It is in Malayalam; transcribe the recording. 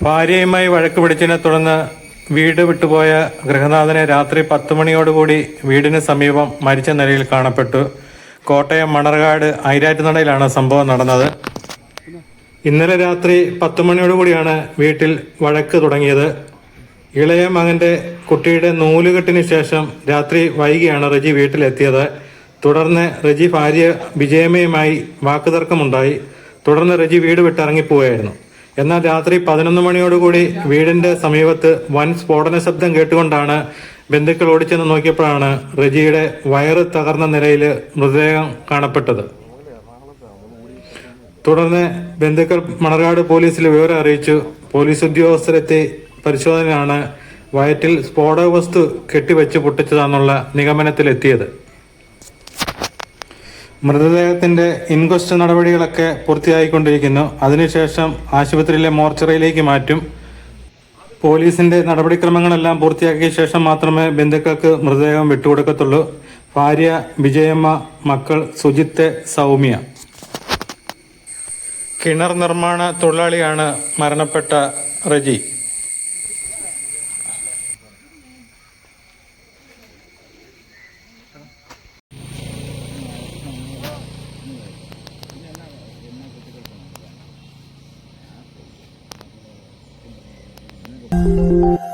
ഭാര്യയുമായി വഴക്ക് പിടിച്ചതിനെ തുടർന്ന് വീട് വിട്ടുപോയ ഗൃഹനാഥനെ രാത്രി 10 മണിയോടുകൂടി വീടിന് സമീപം മരിച്ച നിലയിൽ കാണപ്പെട്ടു. കോട്ടയം മണർകാട് ഐരാറ്റുനടയിലാണ് സംഭവം നടന്നത്. ഇന്നലെ രാത്രി 10 മണിയോടുകൂടിയാണ് വീട്ടിൽ വഴക്ക് തുടങ്ങിയത്. ഇളയ മകന്റെ കുട്ടിയുടെ നൂലുകെട്ടിന് ശേഷം രാത്രി വൈകിയാണ് റെജി വീട്ടിലെത്തിയത്. തുടർന്ന് റെജി ഭാര്യ വിജയമ്മയുമായി വാക്കുതർക്കമുണ്ടായി. തുടർന്ന് റെജി വീട് വിട്ടിറങ്ങിപ്പോവുകയായിരുന്നു. എന്നാൽ രാത്രി 11 മണിയോടുകൂടി വീടിന്റെ സമീപത്ത് വൻ സ്ഫോടന ശബ്ദം കേട്ടുകൊണ്ടാണ് ബന്ധുക്കൾ ഓടിച്ചെന്ന് നോക്കിയപ്പോഴാണ് റെജിയുടെ വയറ് തകർന്ന നിലയിൽ മൃതദേഹം കാണപ്പെട്ടത്. തുടർന്ന് ബന്ധുക്കൾ മണർകാട് പോലീസിൽ വിവരം അറിയിച്ചു. പോലീസ് ഉദ്യോഗസ്ഥരെത്തി പരിശോധനയാണ് വയറ്റിൽ സ്ഫോടക വസ്തു കെട്ടിവെച്ച് പൊട്ടിച്ചതാണെന്നുള്ള നിഗമനത്തിലെത്തിയത്. മൃതദേഹത്തിന്റെ ഇൻക്വസ്റ്റ് നടപടികളൊക്കെ പൂർത്തിയായിക്കൊണ്ടിരിക്കുന്നു. അതിനുശേഷം ആശുപത്രിയിലെ മോർച്ചറിയിലേക്ക് മാറ്റും. പോലീസിന്റെ നടപടിക്രമങ്ങളെല്ലാം പൂർത്തിയാക്കിയ ശേഷം മാത്രമേ ബന്ധുക്കൾക്ക് മൃതദേഹം വിട്ടുകൊടുക്കത്തുള്ളൂ. ഭാര്യ വിജയമ്മ, മക്കൾ സുജിത്ത്, സൗമ്യ. കിണർ നിർമ്മാണ തൊഴിലാളിയാണ് മരണപ്പെട്ട റെജി. Thank you.